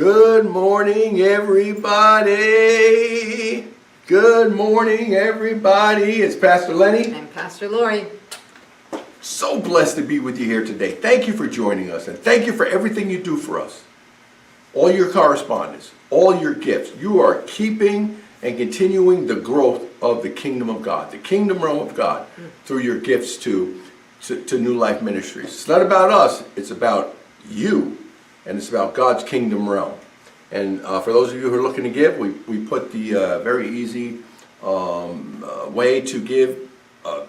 Good morning, everybody. Good morning, everybody. It's Pastor Lenny. And Pastor Lori. So blessed to be with you here today. Thank you for joining us, and thank you for everything you do for us. All your correspondence, all your gifts. You are keeping and continuing the growth of the kingdom of God, the kingdom realm of God, through your gifts to New Life Ministries. It's not about us, it's about you, and it's about God's kingdom realm. And for those of you who are looking to give, we put the very easy way to give.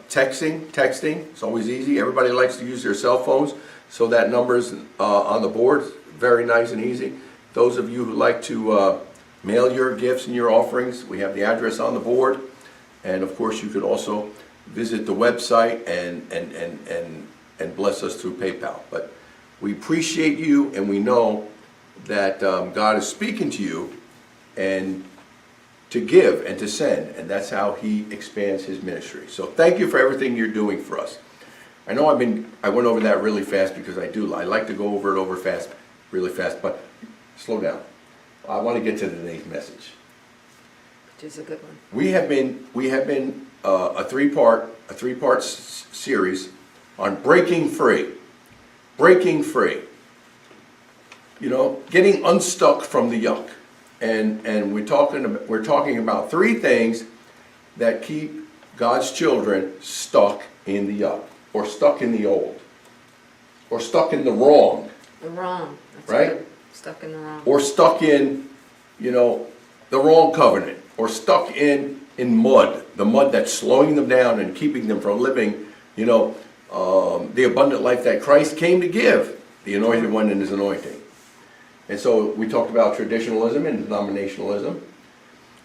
Texting, it's always easy. Everybody likes to use their cell phones, so that number's on the board. Very nice and easy. Those of you who like to mail your gifts and your offerings, we have the address on the board. And of course, you could also visit the website and bless us through PayPal. But we appreciate you, and we know that God is speaking to you and to give and to send, and that's how he expands his ministry. So thank you for everything you're doing for us. I know I went over that really fast because I like to go over it really fast, but slow down. I want to get to today's message. Which is a good one. We have been a three-part series on breaking free. Breaking free. You know, getting unstuck from the yuck. And we're talking about three things that keep God's children stuck in the yuck, or stuck in the old, or stuck in the wrong. The wrong. That's right? Good. Stuck in the wrong. Or stuck in, the wrong covenant, or stuck in mud, the mud that's slowing them down and keeping them from living, the abundant life that Christ came to give, the anointed one and his anointing. And so we talked about traditionalism and denominationalism.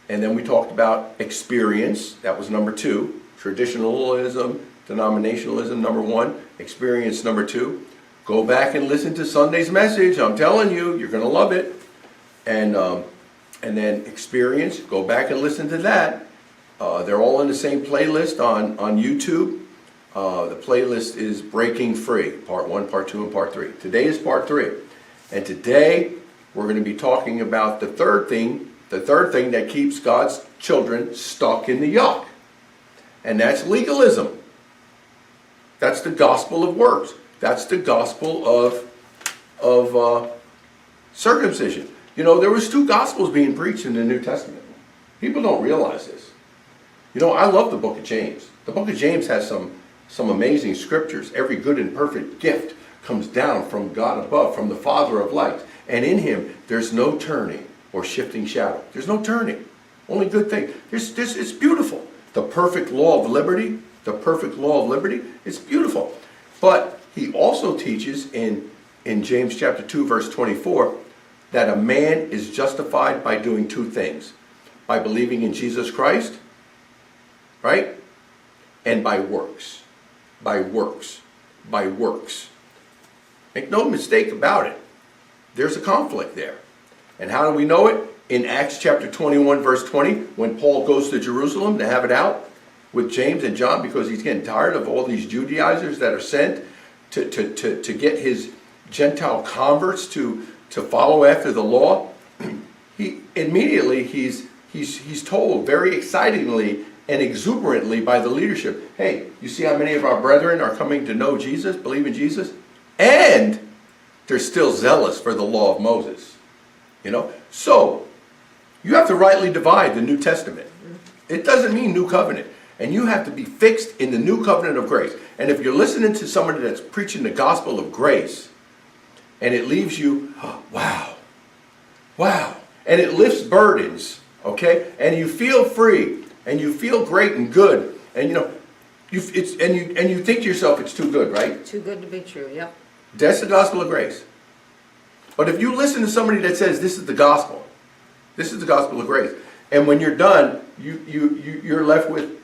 And then we talked about experience. That was number 2. Traditionalism, denominationalism, number 1. Experience, number 2. Go back and listen to Sunday's message. I'm telling you, you're going to love it. And then experience, go back and listen to that. They're all in the same playlist on YouTube. The playlist is Breaking Free, Part 1, Part 2, and Part 3. Today is Part 3. And today, we're going to be talking about the third thing that keeps God's children stuck in the yuck. And that's legalism. That's the gospel of works. That's the gospel of circumcision. There was 2 gospels being preached in the New Testament. People don't realize this. I love the book of James. The book of James has some amazing scriptures. Every good and perfect gift comes down from God above, from the Father of lights. And in him, there's no turning or shifting shadow. There's no turning. Only good thing. It's beautiful. The perfect law of liberty. It's beautiful. But he also teaches in James chapter 2, verse 24, that a man is justified by doing 2 things. By believing in Jesus Christ, right? And by works. By works. Make no mistake about it. There's a conflict there. And how do we know it? In Acts chapter 21, verse 20, when Paul goes to Jerusalem to have it out with James and John, because he's getting tired of all these Judaizers that are sent to get his Gentile converts to follow after the law. He's told very excitingly and exuberantly by the leadership, hey, you see how many of our brethren are coming to know Jesus, believe in Jesus? And they're still zealous for the law of Moses. So you have to rightly divide the New Testament. It doesn't mean new covenant. And you have to be fixed in the new covenant of grace. And if you're listening to somebody that's preaching the gospel of grace, and it leaves you, oh, wow, and it lifts burdens, okay? And you feel free, and you feel great and good, and you think to yourself it's too good, right? Too good to be true, yep. That's the gospel of grace. But if you listen to somebody that says this is the gospel of grace, and when you're done, you're left with,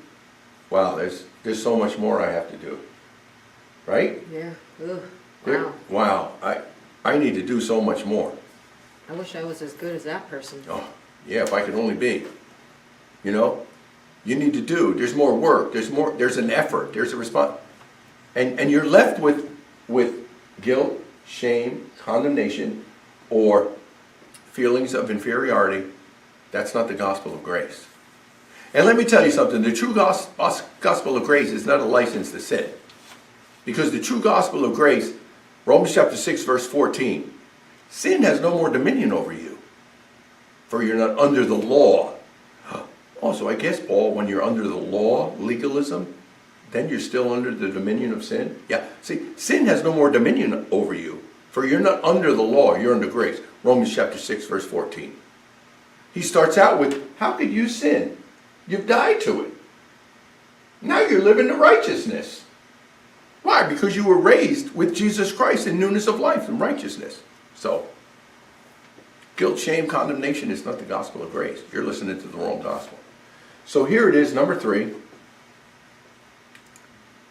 wow, there's so much more I have to do, right? Yeah. Ugh. Wow. I need to do so much more. I wish I was as good as that person. Oh, yeah, if I could only be. You need to do. There's more work. There's an effort. There's a response. And you're left with guilt, shame, condemnation, or feelings of inferiority, that's not the gospel of grace. And let me tell you something, the true gospel of grace is not a license to sin. Because the true gospel of grace, Romans chapter 6, verse 14, sin has no more dominion over you, for you're not under the law. Also, I guess, Paul, when you're under the law, legalism, then you're still under the dominion of sin? Yeah, see, sin has no more dominion over you, for you're not under the law, you're under grace. Romans chapter 6, verse 14. He starts out with, how could you sin? You've died to it. Now you're living in righteousness. Why? Because you were raised with Jesus Christ in newness of life and righteousness. So, guilt, shame, condemnation is not the gospel of grace. You're listening to the wrong gospel. So here it is, number 3.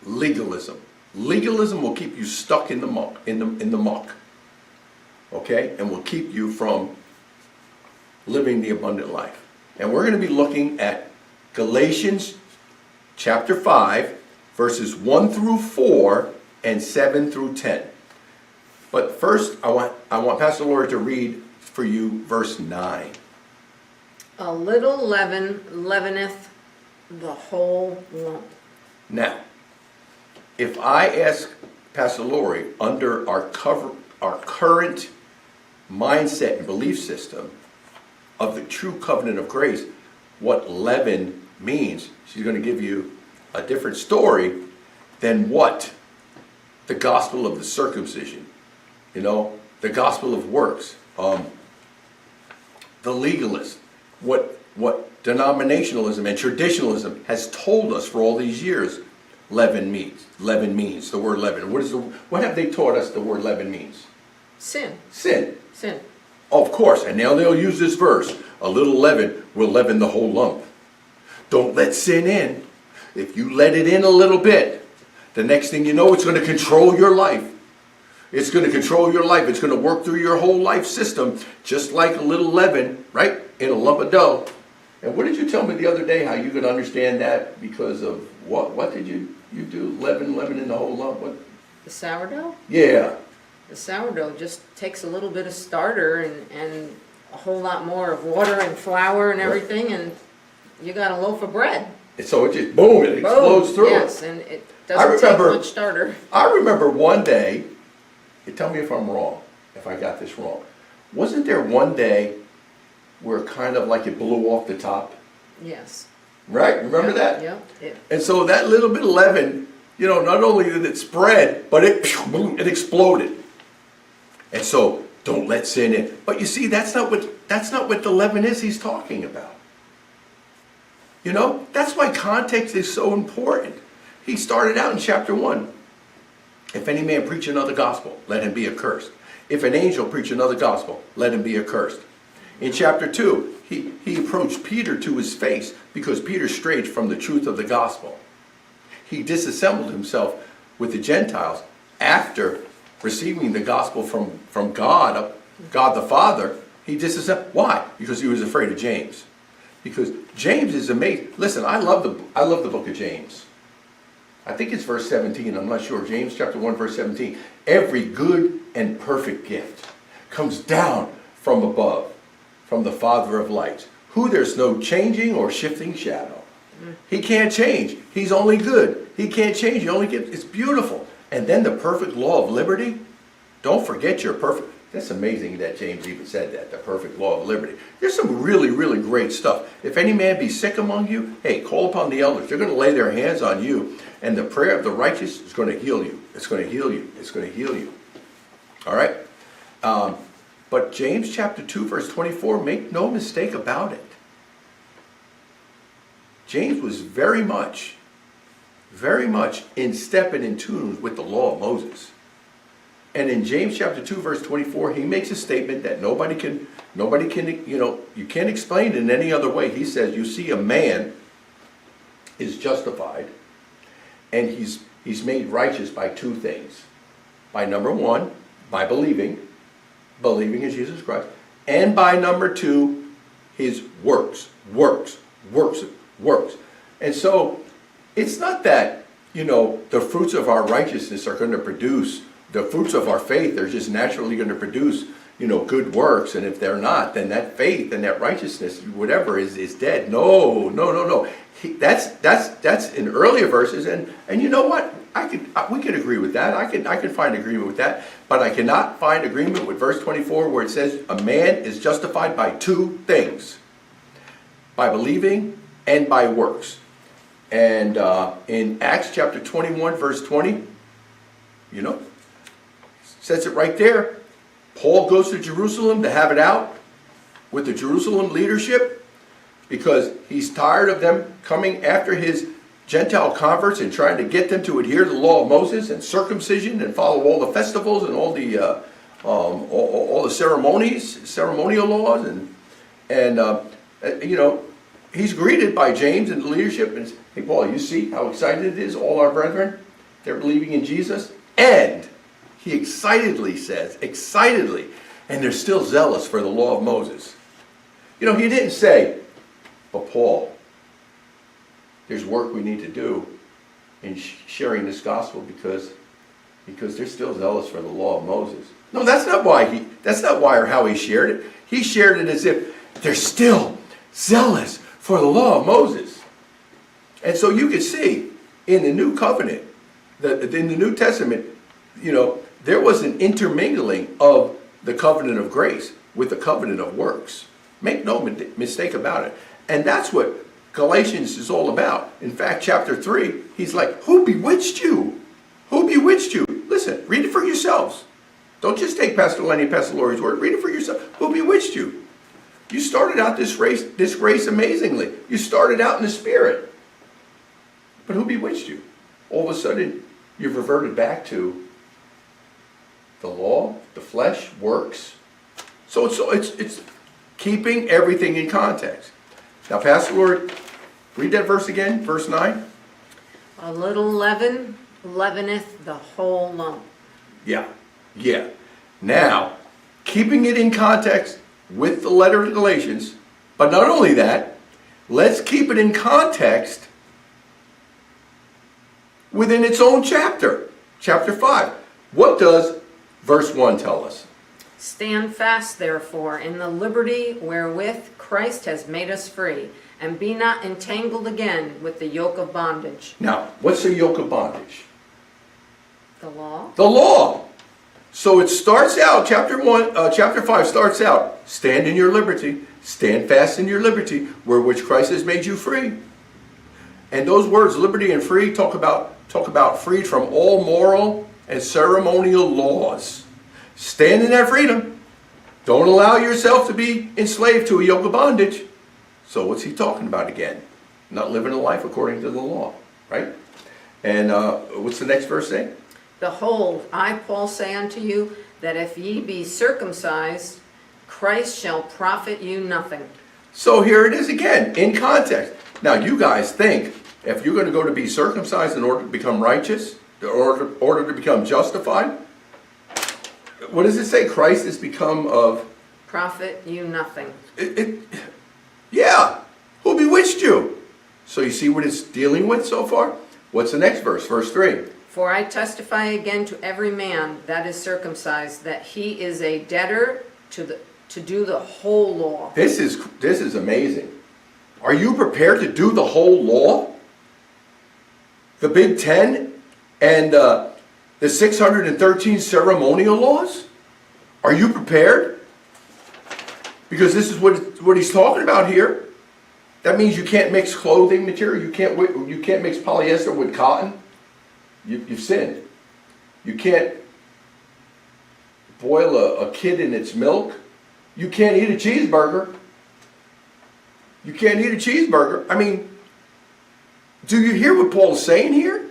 Legalism. Legalism will keep you stuck in the muck, in the muck. Okay? And will keep you from living the abundant life. And we're going to be looking at Galatians chapter 5, verses 1 through 4 and 7 through 10. But first, I want Pastor Lori to read for you verse 9. A little leaven leaveneth the whole lump. Now, if I ask Pastor Lori, under our current mindset and belief system of the true covenant of grace, what leaven means, she's going to give you a different story than what the gospel of the circumcision, the gospel of works, the legalist, what denominationalism and traditionalism has told us for all these years leaven means. Leaven means, the word leaven. What have they taught us the word leaven means? Sin. Sin. Sin. Of course, and now they'll use this verse, a little leaven will leaven the whole lump. Don't let sin in. If you let it in a little bit, the next thing you know, it's going to control your life. It's going to control your life. It's going to work through your whole life system, just like a little leaven, right, in a lump of dough. And what did you tell me the other day, how you could understand that because of what? What did you do? Leaven in the whole lump? What? The sourdough? Yeah. The sourdough just takes a little bit of starter and a whole lot more of water and flour and everything, and you got a loaf of bread. And so it just, boom, it explodes through. Yes, and it doesn't take much starter. I remember one day, you tell me if I'm wrong, if I got this wrong. Wasn't there one day where kind of like it blew off the top? Yes. Right? Remember that? Yeah. And so that little bit of leaven, not only did it spread, but it exploded. And so don't let sin in. But you see, that's not what the leaven is he's talking about. That's why context is so important. He started out in chapter 1. If any man preach another gospel, let him be accursed. If an angel preach another gospel, let him be accursed. In chapter 2, he approached Peter to his face because Peter strayed from the truth of the gospel. He disassembled himself with the Gentiles after receiving the gospel from God the Father. He disassembled. Why? Because he was afraid of James. Because James is amazing. Listen, I love the book of James. I think it's verse 17, I'm not sure. James chapter 1, verse 17. Every good and perfect gift comes down from above, from the Father of lights, who there's no changing or shifting shadow. He can't change. He's only good. He can't change. He only gives. It's beautiful. And then the perfect law of liberty. Don't forget your perfect. That's amazing that James even said that, the perfect law of liberty. There's some really, really great stuff. If any man be sick among you, hey, call upon the elders. They're going to lay their hands on you. And the prayer of the righteous is going to heal you. It's going to heal you. It's going to heal you. All right? But James chapter 2, verse 24, make no mistake about it. James was very much in step and in tune with the law of Moses. And in James chapter 2, verse 24, he makes a statement that nobody can, you can't explain it in any other way. He says, you see, a man is justified and he's made righteous by two things. By number one, by believing in Jesus Christ. And by number two, his works. And so, it's not that, the fruits of our righteousness are going to produce, the fruits of our faith are just naturally going to produce, good works, and if they're not, then that faith and that righteousness, whatever, is dead. No, no, no, no. That's in earlier verses, and you know what? We could agree with that. I could find agreement with that, but I cannot find agreement with verse 24 where it says a man is justified by two things: by believing and by works. And in Acts chapter 21, verse 20, says it right there. Paul goes to Jerusalem to have it out with the Jerusalem leadership because he's tired of them coming after his Gentile converts and trying to get them to adhere to the law of Moses and circumcision and follow all the festivals and all the ceremonial laws, and he's greeted by James and the leadership and says, "Hey Paul, you see how excited it is, all our brethren? They're believing in Jesus." And he excitedly says, and they're still zealous for the law of Moses. He didn't say, "But Paul, there's work we need to do in sharing this gospel because they're still zealous for the law of Moses." No, that's not why or how he shared it. He shared it as if they're still zealous for the law of Moses. And so you can see in the New Covenant, in the New Testament, there was an intermingling of the covenant of grace with the covenant of works. Make no mistake about it. And that's what Galatians is all about. In fact, chapter 3, he's like, "Who bewitched you? Who bewitched you?" Listen, read it for yourselves. Don't just take Pastor Lenny and Pastor Lori's word. Read it for yourself. Who bewitched you? You started out this race amazingly. You started out in the Spirit. But who bewitched you? All of a sudden, you've reverted back to the law, the flesh, works. So it's keeping everything in context. Now, Pastor Lori, read that verse again, verse 9. A little leaven leaveneth the whole lump. Yeah. Now, keeping it in context with the letter of Galatians, but not only that, let's keep it in context within its own chapter, chapter 5. What does verse 1 tell us? Stand fast, therefore, in the liberty wherewith Christ has made us free, and be not entangled again with the yoke of bondage. Now, what's the yoke of bondage? The law? The law. So it starts out, chapter 5 starts out, stand in your liberty, stand fast in your liberty, wherewith Christ has made you free. And those words, liberty and free, talk about freed from all moral and ceremonial laws. Stand in that freedom. Don't allow yourself to be enslaved to a yoke of bondage. So what's he talking about again? Not living a life according to the law, right? And what's the next verse saying? Behold, I, Paul, say unto you, that if ye be circumcised, Christ shall profit you nothing. So here it is again, in context. Now you guys think, if you're going to go to be circumcised in order to become righteous, in order to become justified, what does it say? Christ is become of... Profit you nothing. Yeah. Who bewitched you? So you see what it's dealing with so far? What's the next verse? Verse 3. For I testify again to every man that is circumcised, that he is a debtor to do the whole law. This is amazing. Are you prepared to do the whole law? The Big Ten and the 613 ceremonial laws? Are you prepared? Because this is what he's talking about here. That means you can't mix clothing material. You can't mix polyester with cotton. You've sinned. You can't boil a kid in its milk. You can't eat a cheeseburger. You can't eat a cheeseburger. I mean, do you hear what Paul's saying here?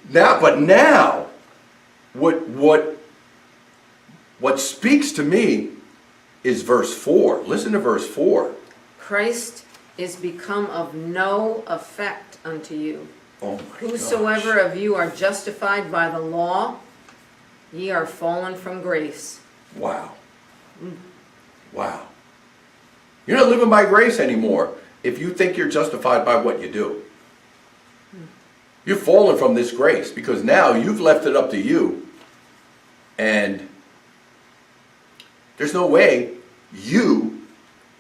Now, what speaks to me is verse 4. Listen to verse 4. Christ is become of no effect unto you. Oh my Whosoever gosh. of you are justified by the law, ye are fallen from grace. Wow. Wow. You're not living by grace anymore if you think you're justified by what you do. You've fallen from this grace because now you've left it up to you. And There's no way you,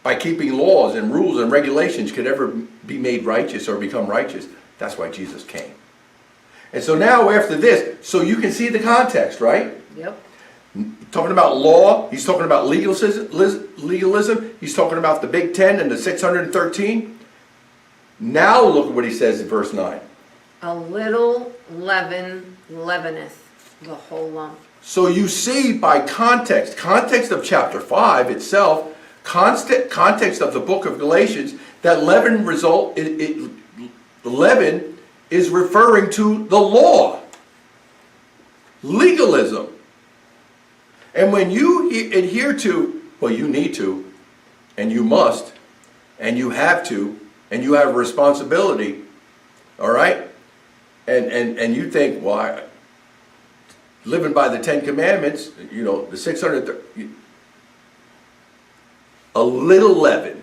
by keeping laws and rules and regulations, could ever be made righteous or become righteous. That's why Jesus came. And so now after this, so you can see the context, right? Yep. Talking about law, he's talking about legalism, he's talking about the Big Ten and the 613. Now look at what he says in verse 9. A little leaven leaveneth the whole lump. So you see by context of chapter 5 itself, context of the book of Galatians, that leaven is referring to the law, legalism. And when you adhere to, well, you need to, and you must, and you have to, and you have a responsibility, all right? And you think, well, living by the 10 Commandments, you know, the 600, a little leaven,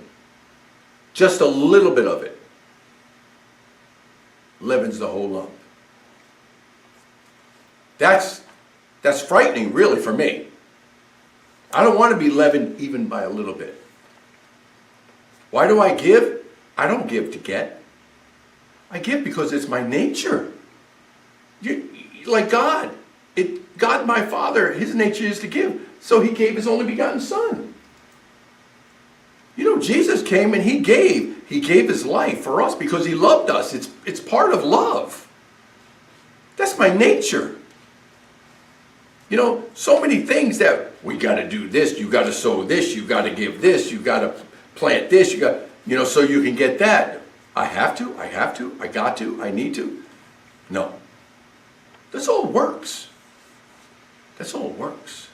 just a little bit of it, leavens the whole lump. That's frightening, really, for me. I don't want to be leavened even by a little bit. Why do I give? I don't give to get. I give because it's my nature. Like God. God, my Father, his nature is to give. So he gave his only begotten Son. You know, Jesus came and he gave. He gave his life for us because he loved us. It's part of love. That's my nature. You know, so many things that we got to do this, you got to sow this, you got to give this, you got to plant this, so you can get that. I have to, I got to, I need to. No. That's all works. That's all works.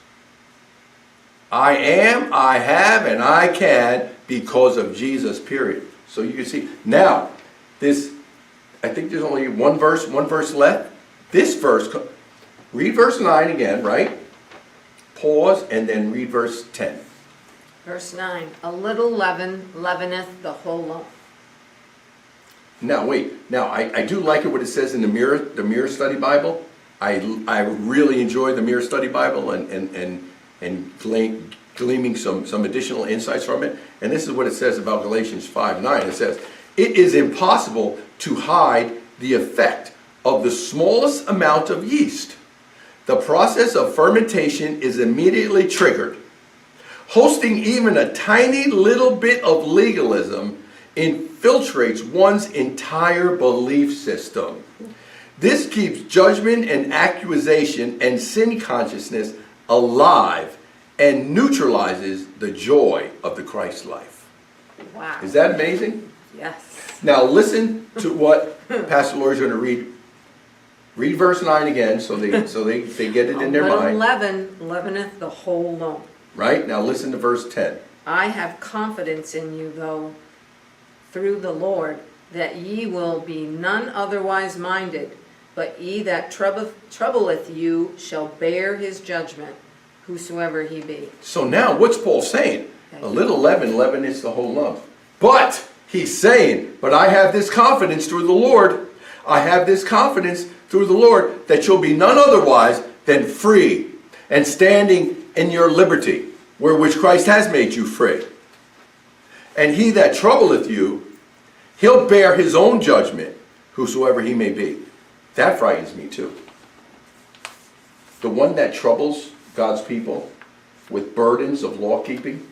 I am, I have, and I can because of Jesus, period. So you can see. Now, I think there's only one verse left. This verse, read verse 9 again, right? Pause and then read verse 10. Verse 9, a little leaven leaveneth the whole lump. Now wait, now I do like it what it says in the Mirror Study Bible. I really enjoy the Mirror Study Bible and gleaming some additional insights from it. And this is what it says about Galatians 5:9. It says, it is impossible to hide the effect of the smallest amount of yeast. The process of fermentation is immediately triggered. Hosting even a tiny little bit of legalism infiltrates one's entire belief system. This keeps judgment and accusation and sin consciousness alive and neutralizes the joy of the Christ life. Wow. Is that amazing? Yes. Now listen to what Pastor Lori's going to read. Read verse 9 again so they get it in their mind. A little leaven leaveneth the whole lump. Right? Now listen to verse 10. I have confidence in you, though, through the Lord, that ye will be none otherwise minded, but ye that troubleth you shall bear his judgment, whosoever he be. So now what's Paul saying? A little leaven is the whole lump. But he's saying, but I have this confidence through the Lord. I have this confidence through the Lord that you'll be none otherwise than free and standing in your liberty, wherewith Christ has made you free. And he that troubleth you, he'll bear his own judgment, whosoever he may be. That frightens me too. The one that troubles God's people with burdens of law keeping,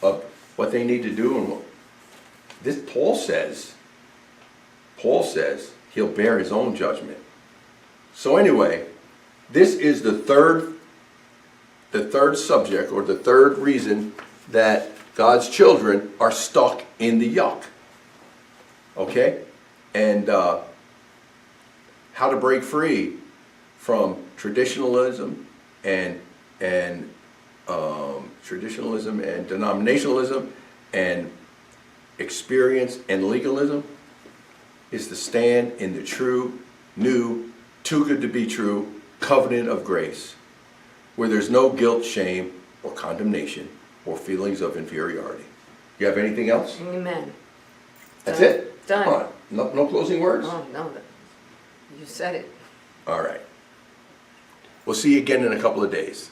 of what they need to do, and this Paul says he'll bear his own judgment. So anyway, this is the third subject, or the third reason that God's children are stuck in the yuck. Okay? And how to break free from traditionalism and denominationalism and experience and legalism is to stand in the true, new, too good to be true covenant of grace, where there's no guilt, shame, or condemnation, or feelings of inferiority. You have anything else? Amen. That's Done. it? Done. Come on. No closing words? Oh, no. You said it. All right. We'll see you again in a couple of days.